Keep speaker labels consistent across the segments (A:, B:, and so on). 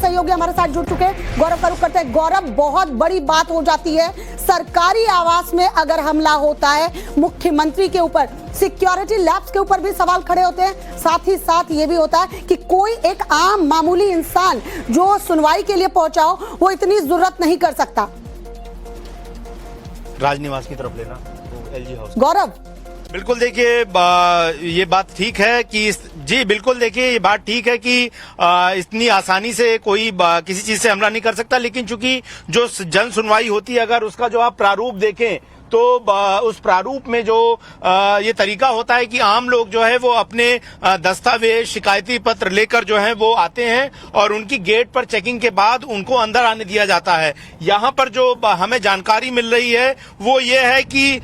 A: सहयोगी हमारे साथ जुड़ चुके हैं, गौरव का रुख करते हैं। गौरव, बहुत बड़ी बात हो जाती है, सरकारी आवास में अगर हमला होता है मुख्यमंत्री के ऊपर, सिक्योरिटी लैब्स के ऊपर भी सवाल खड़े होते हैं। साथ ही साथ ये भी होता है कि कोई एक आम मामूली इंसान जो सुनवाई के लिए पहुंचा हो, वो इतनी जरूरत नहीं कर सकता।
B: राजनिवास की तरफ लेना तो एलजी हाउस।
A: गौरव,
B: बिल्कुल देखिए, ये बात ठीक है कि जी बिल्कुल देखिए, ये बात ठीक है कि इतनी आसानी से कोई किसी चीज से हमला नहीं कर सकता, लेकिन चूंकि जो जन सुनवाई होती है, अगर उसका जो आप प्रारूप देखें तो उस प्रारूप में जो ये तरीका होता है कि आम लोग जो है वो अपने दस्तावेज, शिकायती पत्र लेकर जो है वो आते हैं और उनकी गेट पर चेकिंग के बाद उनको अंदर आने दिया जाता है। यहाँ पर जो हमें जानकारी मिल रही है वो ये है कि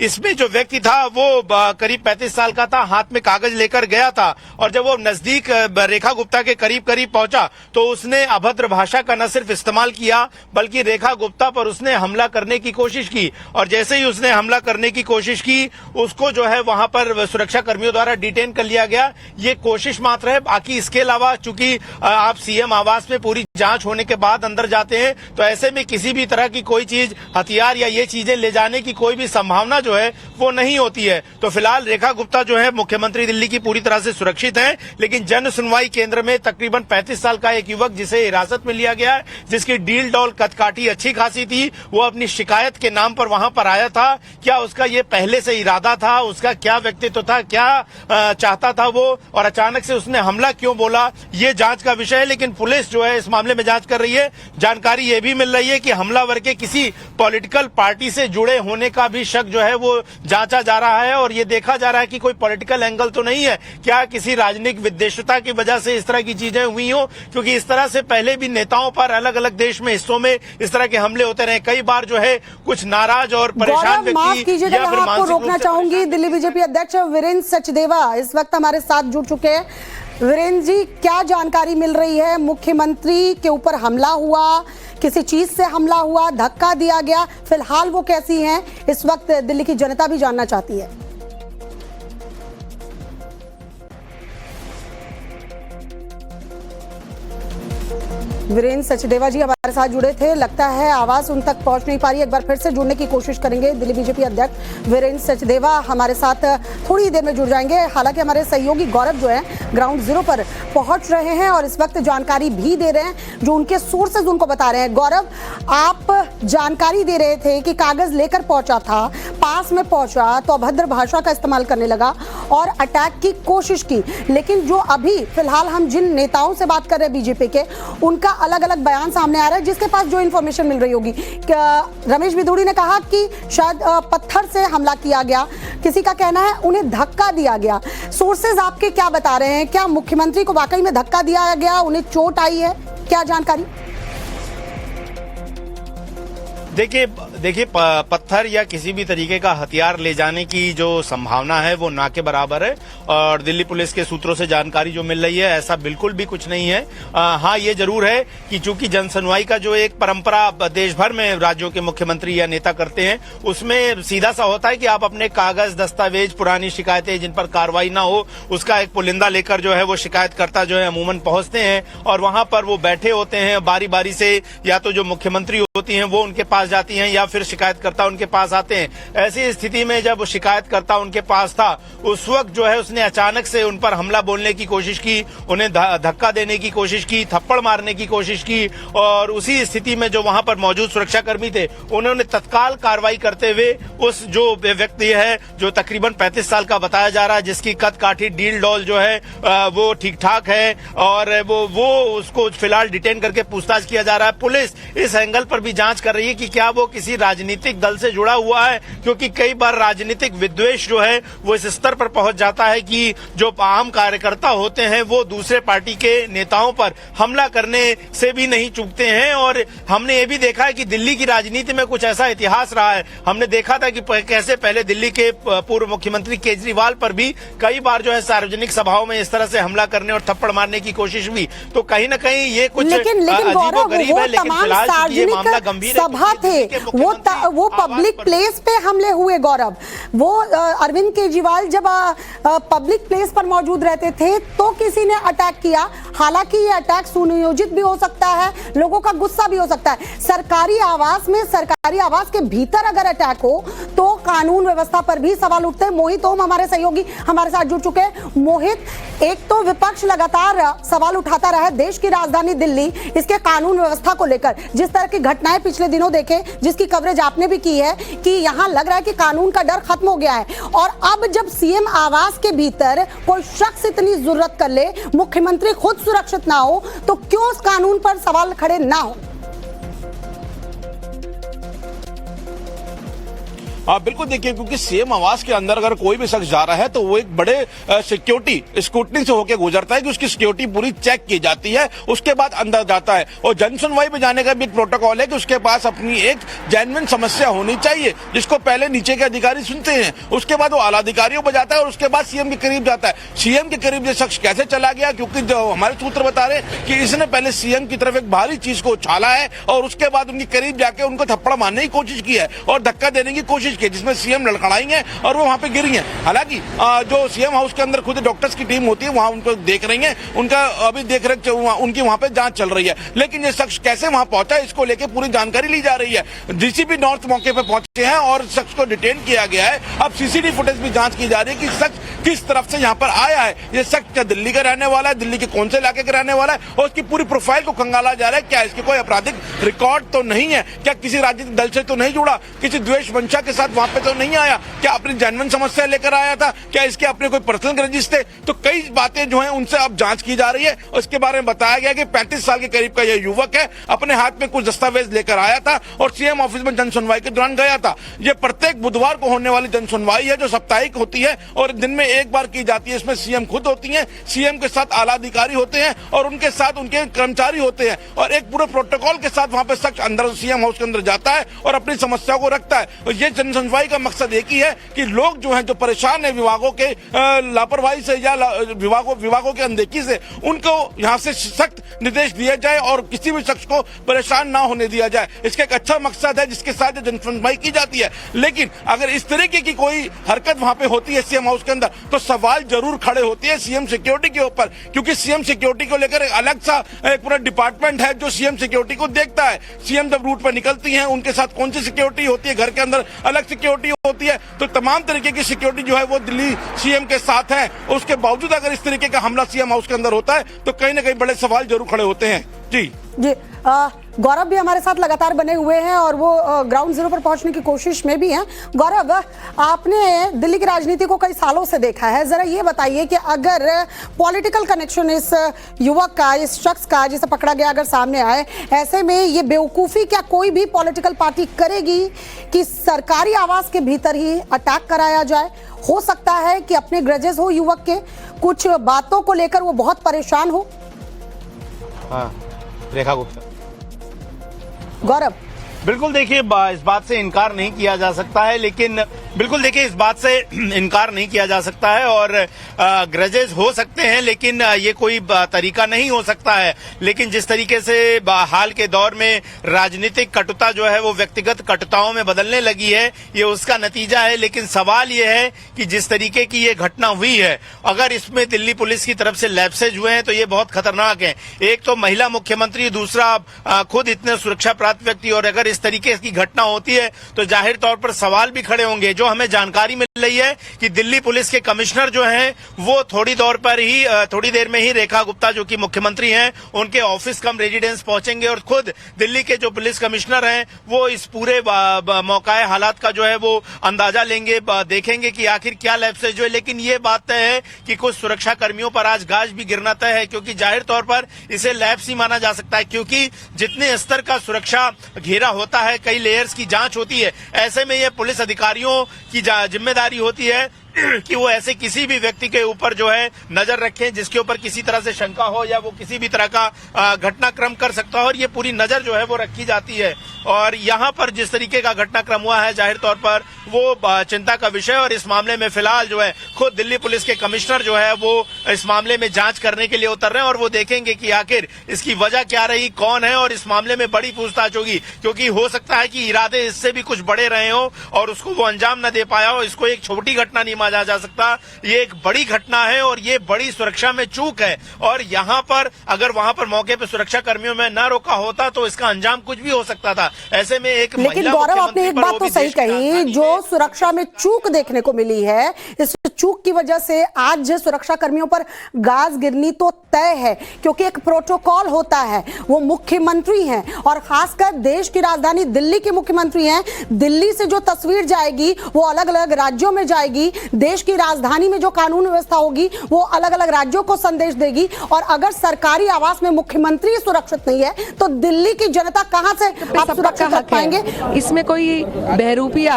B: इसमें जो व्यक्ति था वो करीब 35 साल का था, हाथ में कागज लेकर गया था और जब वो नजदीक रेखा गुप्ता के करीब पहुंचा तो उसने अभद्र भाषा का न सिर्फ इस्तेमाल किया बल्कि रेखा गुप्ता पर उसने हमला करने की कोशिश की, और जैसे ही उसने हमला करने की कोशिश की उसको जो है वहां पर सुरक्षा कर्मियों द्वारा डिटेन कर लिया गया। ये कोशिश मात्र है, बाकी इसके अलावा चूंकि आप सीएम आवास में पूरी जांच होने के बाद अंदर जाते हैं तो ऐसे में किसी भी तरह की कोई चीज, हथियार या ये चीजें ले जाने की कोई भी संभावना जो है वो नहीं होती है। तो फिलहाल रेखा गुप्ता जो है मुख्यमंत्री दिल्ली की पूरी तरह से सुरक्षित है, लेकिन जन सुनवाई केंद्र में तकरीबन 35 साल का एक युवक जिसे हिरासत में लिया गया है, जिसकी डील डॉल कदकाठी अच्छी खासी थी, वो अपनी शिकायत के नाम पर वहां पर आया था। क्या उसका ये पहले से इरादा था, उसका क्या व्यक्तित्व था, क्या चाहता था वो, और अचानक से उसने हमला क्यों बोला, ये जांच का विषय है। लेकिन पुलिस जो है इस मामले में जांच कर रही है। जानकारी ये भी मिल रही है कि हमलावर के किसी पॉलिटिकल पार्टी से जुड़े होने का भी शक जो है वो जांचा जा रहा है और ये देखा जा रहा है कि कोई पॉलिटिकल एंगल तो नहीं है, क्या किसी राजनीतिक विद्वेषता की वजह से इस तरह की चीजें हुई हो, क्योंकि इस तरह से पहले भी नेताओं पर अलग अलग देश में हिस्सों में इस तरह के हमले होते रहे। कई बार जो है कुछ नाराज और परेशान व्यक्ति या फिर
A: आपको रोकना चाहूंगी, दिल्ली बीजेपी अध्यक्ष वीरेंद्र सचदेवा इस वक्त हमारे साथ जुड़ चुके हैं। वीरेंद्र जी, क्या जानकारी मिल रही है? मुख्यमंत्री के ऊपर हमला हुआ, किसी चीज से हमला हुआ, धक्का दिया गया, फिलहाल वो कैसी हैं इस वक्त दिल्ली की जनता भी जानना चाहती है। वीरेंद्र सचदेवा जी हमारे साथ जुड़े थे, लगता है आवाज उन तक पहुंच नहीं पा रही। एक बार फिर से जुड़ने की कोशिश करेंगे। दिल्ली बीजेपी अध्यक्ष वीरेंद्र सचदेवा हमारे साथ थोड़ी देर में जुड़ जाएंगे। हालांकि हमारे सहयोगी गौरव जो है ग्राउंड जीरो पर पहुंच रहे हैं और इस वक्त जानकारी भी दे रहे हैं जो उनके सोर्सेज उनको बता रहे हैं। गौरव, आप जानकारी दे रहे थे कि कागज लेकर पहुंचा था, पास में पहुंचा तो अभद्र भाषा का इस्तेमाल करने लगा और अटैक की कोशिश की, लेकिन जो अभी फिलहाल हम जिन नेताओं से बात कर रहे हैं बीजेपी के, उनका अलग अलग बयान सामने आ रहा है, जिसके पास जो इंफॉर्मेशन मिल रही होगी। रमेश बिधूड़ी ने कहा कि शायद पत्थर से हमला किया गया, किसी का कहना है उन्हें धक्का दिया गया। सोर्सेज आपके क्या बता रहे हैं? क्या मुख्यमंत्री को वाकई में धक्का दिया गया, उन्हें चोट आई है, क्या जानकारी?
B: देखिए पत्थर या किसी भी तरीके का हथियार ले जाने की जो संभावना है वो ना के बराबर है और दिल्ली पुलिस के सूत्रों से जानकारी जो मिल रही है ऐसा बिल्कुल भी कुछ नहीं है। हाँ, ये जरूर है कि चूंकि जन सुनवाई का जो एक परंपरा देश भर में राज्यों के मुख्यमंत्री या नेता करते हैं, उसमें सीधा सा होता है कि आप अपने कागज, दस्तावेज, पुरानी शिकायतें जिन पर कार्रवाई ना हो उसका एक पुलिंदा लेकर जो है वो शिकायतकर्ता जो है अमूमन पहुंचते हैं और वहां पर वो बैठे होते हैं बारी बारी से, या तो जो मुख्यमंत्री होती हैं वो उनके पास जाती हैं या फिर शिकायतकर्ता उनके पास आते हैं। ऐसी स्थिति में जब शिकायतकर्ता उनके पास था उस वक्त जो है उसने अचानक से उन पर हमला बोलने की कोशिश की, उन्हें धक्का देने की कोशिश की, थप्पड़ मारने की कोशिश की और उसी स्थिति में जो वहां पर मौजूद सुरक्षाकर्मी थे उन्होंने तत्काल कार्रवाई करते हुए उस जो व्यक्ति है जो तकरीबन 35 साल का बताया जा रहा है, जिसकी कद काठी डील डॉल जो है वो ठीक ठाक है और वो उसको फिलहाल डिटेन करके पूछताछ किया जा रहा है। पुलिस इस एंगल पर भी जांच कर रही है कि क्या वो किसी राजनीतिक दल से जुड़ा हुआ है, क्योंकि कई बार राजनीतिक विद्वेष जो है वो इस स्तर पर पहुंच जाता है कि जो आम कार्यकर्ता होते हैं वो दूसरे पार्टी के नेताओं पर हमला करने से भी नहीं चूकते हैं। और हमने ये भी देखा है कि दिल्ली की राजनीति में कुछ ऐसा इतिहास रहा है। हमने देखा था कि कैसे पहले दिल्ली के पूर्व मुख्यमंत्री केजरीवाल पर भी कई बार जो है सार्वजनिक सभाओं में इस तरह से हमला करने और थप्पड़ मारने की कोशिश हुई। तो कहीं ना कहीं ये कुछ अजीबोगरीब है, लेकिन फिलहाल ये मामला मामला गंभीर है,
A: सभा
B: क्योंकि दिल्ली
A: थे,
B: के मुख्यमंत्री
A: वो
B: आवास
A: पब्लिक
B: पर-
A: प्लेस पे हमले हुए गौरव। वो अरविंद केजरीवाल जब पब्लिक प्लेस पर मौजूद रहते थे तो किसी ने अटैक किया। हालांकि ये अटैक सुनियोजित भी हो सकता है, लोगों का गुस्सा भी हो सकता है। सरकारी आवास में, सरकारी आवास के भीतर अगर अटैक हो तो कानून व्यवस्था पर भी सवाल उठते हैं। मोहित ओम हमारे सहयोगी हमारे साथ जुड़ चुके हैं। मोहित, एक तो विपक्ष लगातार सवाल उठाता रहा है देश की राजधानी दिल्ली, इसके कानून व्यवस्था को लेकर। जिस तरह की घटनाएं पिछले दिनों देखे, जिसकी कवरेज आपने भी की है कि यहां लग रहा है कि कानून का डर खत्म हो गया है, और अब जब सीएम आवास के भीतर कोई शख्स इतनी जुर्रत कर ले, मुख्यमंत्री खुद सुरक्षित ना हो, तो क्यों उस कानून पर सवाल खड़े ना हो?
C: हाँ बिल्कुल, देखिए क्योंकि सीएम आवास के अंदर अगर कोई भी शख्स जा रहा है तो वो एक बड़े सिक्योरिटी स्क्रूटनी से होकर गुजरता है कि उसकी सिक्योरिटी पूरी चेक की जाती है, उसके बाद अंदर जाता है। और जन सुनवाई में जाने का भी एक प्रोटोकॉल है कि उसके पास अपनी एक जेन्युइन समस्या होनी चाहिए, जिसको पहले नीचे के अधिकारी सुनते हैं, उसके बाद वो आला अधिकारियों पर जाता है और उसके बाद सीएम के करीब जाता है। सीएम के करीब ये शख्स कैसे चला गया, क्योंकि जो हमारे सूत्र बता रहे कि इसने पहले सीएम की तरफ एक भारी चीज को उछाला है और उसके बाद उनके करीब जाके उनको थप्पड़ मारने की कोशिश की है और धक्का देने की कोशिश की, जिसमें सीएम लड़खड़ाई है और वो वहां पे गिरी हैं। हालांकि जो सीएम हाउस के अंदर खुद डॉक्टर्स की टीम होती है वहां उनको देख रही है, उनका अभी देख रेख उनकी वहां पे जांच चल रही है। लेकिन ये शख्स कैसे वहां पहुंचा, इसको लेकर पूरी जानकारी ली जा रही है। डीसीपी नॉर्थ मौके पे पहुंचे हैं और शख्स को डिटेन किया गया है। अब सीसीटीवी फुटेज भी जांच की जा रही है कि शख्स किस तरफ से यहाँ पर आया है। ये शख्स क्या दिल्ली का रहने वाला है, दिल्ली के कौन से इलाके का रहने वाला है, और उसकी पूरी प्रोफाइल को खंगाला जा रहा है। क्या इसके कोई आपराधिक रिकॉर्ड तो नहीं है, क्या किसी राजनीतिक दल से तो नहीं जुड़ा, किसी द्वेष वंशा के साथ वहां पे तो नहीं आया, क्या अपनी जेन्युइन समस्या लेकर आया था, क्या इसके अपने कोई पर्सनल ग्रजेस थे। तो कई बातें जो हैं उनसे अब जांच की जा रही है। उसके बारे में बताया गया कि 35 साल के करीब का यह युवक है, अपने हाथ में कुछ दस्तावेज लेकर आया था और सीएम ऑफिस में जन सुनवाई के दौरान गया था। ये प्रत्येक बुधवार को होने वाली जन सुनवाई है जो साप्ताहिक होती है और दिन में एक बार की जाती है। इसमें सीएम खुद होती है, सीएम के साथ आला अधिकारी होते हैं और उनके साथ उनके कर्मचारी होते हैं और एक पूरे प्रोटोकॉल के साथ वहां पे शख्स अंदर सीएम हाउस के अंदर जाता है और अपनी समस्या को रखता है। और ये जन सुनवाई का मकसद एक ही है कि लोग जो हैं जो परेशान है विभागों के लापरवाही से या विभागों के अनदेखी से, उनको यहाँ से सख्त निर्देश दिए जाए और किसी भी शख्स को परेशान ना होने दिया जाए। इसका एक अच्छा मकसद है जिसके साथ जन सुनवाई की जाती है। लेकिन अगर इस तरीके की कोई हरकत वहां पे होती है सीएम हाउस के अंदर तो सवाल जरूर खड़े होते हैं सीएम सिक्योरिटी के ऊपर, क्योंकि सीएम सिक्योरिटी को लेकर एक अलग सा एक पूरा डिपार्टमेंट है जो सीएम सिक्योरिटी को देखता है। सीएम जब रूट पर निकलती हैं उनके साथ कौन सी सिक्योरिटी होती है, घर के अंदर अलग सिक्योरिटी होती है, तो तमाम तरीके की सिक्योरिटी जो है वो दिल्ली सीएम के साथ है। उसके बावजूद अगर इस तरीके का हमला सीएम हाउस के अंदर होता है तो कहीं ना कहीं बड़े सवाल जरूर खड़े होते हैं। जी
A: गौरव भी हमारे साथ लगातार बने हुए हैं और वो ग्राउंड जीरो पर पहुंचने की कोशिश में भी हैं। गौरव, आपने दिल्ली की राजनीति को कई सालों से देखा है, जरा ये बताइए कि अगर पॉलिटिकल कनेक्शन इस युवक का, इस शख्स का जिसे पकड़ा गया अगर सामने आए, ऐसे में ये बेवकूफ़ी क्या कोई भी पॉलिटिकल पार्टी करेगी कि सरकारी आवास के भीतर ही अटैक कराया जाए? हो सकता है कि अपने ग्रजेस हो युवक के, कुछ बातों को लेकर वो बहुत परेशान हो।
B: हाँ, रेखा गुप्ता।
A: गौरव,
B: बिल्कुल देखिए, इस बात से इनकार नहीं किया जा सकता है, लेकिन बिल्कुल देखिए इस बात से इनकार नहीं किया जा सकता है और ग्रजेस हो सकते हैं, लेकिन ये कोई तरीका नहीं हो सकता है। लेकिन जिस तरीके से हाल के दौर में राजनीतिक कटुता जो है वो व्यक्तिगत कटुताओं में बदलने लगी है, ये उसका नतीजा है। लेकिन सवाल ये है कि जिस तरीके की ये घटना हुई है, अगर इसमें दिल्ली पुलिस की तरफ से लैप्सेज हुए हैं तो ये बहुत खतरनाक है। एक तो महिला मुख्यमंत्री, दूसरा खुद इतने सुरक्षा प्राप्त व्यक्ति, और अगर इस तरीके की घटना होती है तो जाहिर तौर पर सवाल भी खड़े होंगे। जो हमें जानकारी मिल रही है कि दिल्ली पुलिस के कमिश्नर जो हैं वो थोड़ी देर में ही रेखा गुप्ता जो कि मुख्यमंत्री हैं उनके ऑफिस कम रेजिडेंस पहुंचेंगे और खुद दिल्ली के जो पुलिस कमिश्नर हैं वो इस पूरे मौकाए हालात का जो है वो अंदाजा लेंगे, देखेंगे कि आखिर क्या लैप्सेज है। लेकिन ये बात तय है कि कुछ सुरक्षा कर्मियों पर आज गाज भी गिरना तय है, क्योंकि जाहिर तौर पर इसे लैप्स ही माना जा सकता है, क्योंकि जितने स्तर का सुरक्षा घेरा होता है, कई लेयर्स की जांच होती है, ऐसे में ये पुलिस अधिकारियों की जिम्मेदारी होती है कि वो ऐसे किसी भी व्यक्ति के ऊपर जो है नजर रखें जिसके ऊपर किसी तरह से शंका हो या वो किसी भी तरह का घटनाक्रम कर सकता हो, और ये पूरी नजर जो है वो रखी जाती है। और यहाँ पर जिस तरीके का घटनाक्रम हुआ है जाहिर तौर पर वो चिंता का विषय। और इस मामले में फिलहाल जो है खुद दिल्ली पुलिस के कमिश्नर जो है वो इस मामले में जांच करने के लिए उतर रहे हैं और वो देखेंगे कि आखिर इसकी वजह क्या रही, कौन है, और इस मामले में बड़ी पूछताछ होगी, क्योंकि हो सकता है कि इरादे इससे भी कुछ बड़े रहे हो और उसको वो अंजाम न दे पाया हो। इसको एक छोटी घटना नहीं माना जा सकता, ये एक बड़ी घटना है और ये बड़ी सुरक्षा में चूक है। और यहाँ पर अगर वहां पर मौके पर सुरक्षा कर्मियों में न रोका होता तो इसका अंजाम कुछ भी हो सकता था। ऐसे में एक
A: लेकिन गौरव, आपने एक बात तो सही कही, जो सुरक्षा में चूक देखने को मिली है, इस चूक की वजह से आज सुरक्षा कर्मियों पर गाज गिरनी तो तय है, क्योंकि एक प्रोटोकॉल होता है। वो मुख्यमंत्री हैं और खासकर देश की राजधानी दिल्ली के मुख्यमंत्री हैं। दिल्ली से जो तस्वीर जाएगी वो अलग अलग राज्यों में जाएगी। देश की राजधानी में जो कानून व्यवस्था होगी वो अलग अलग राज्यों को संदेश देगी। और अगर सरकारी आवास में मुख्यमंत्री सुरक्षित नहीं है तो दिल्ली की जनता कहां से आप सुरक्षित रख पाएंगे?
D: इसमें कोई बहरूपिया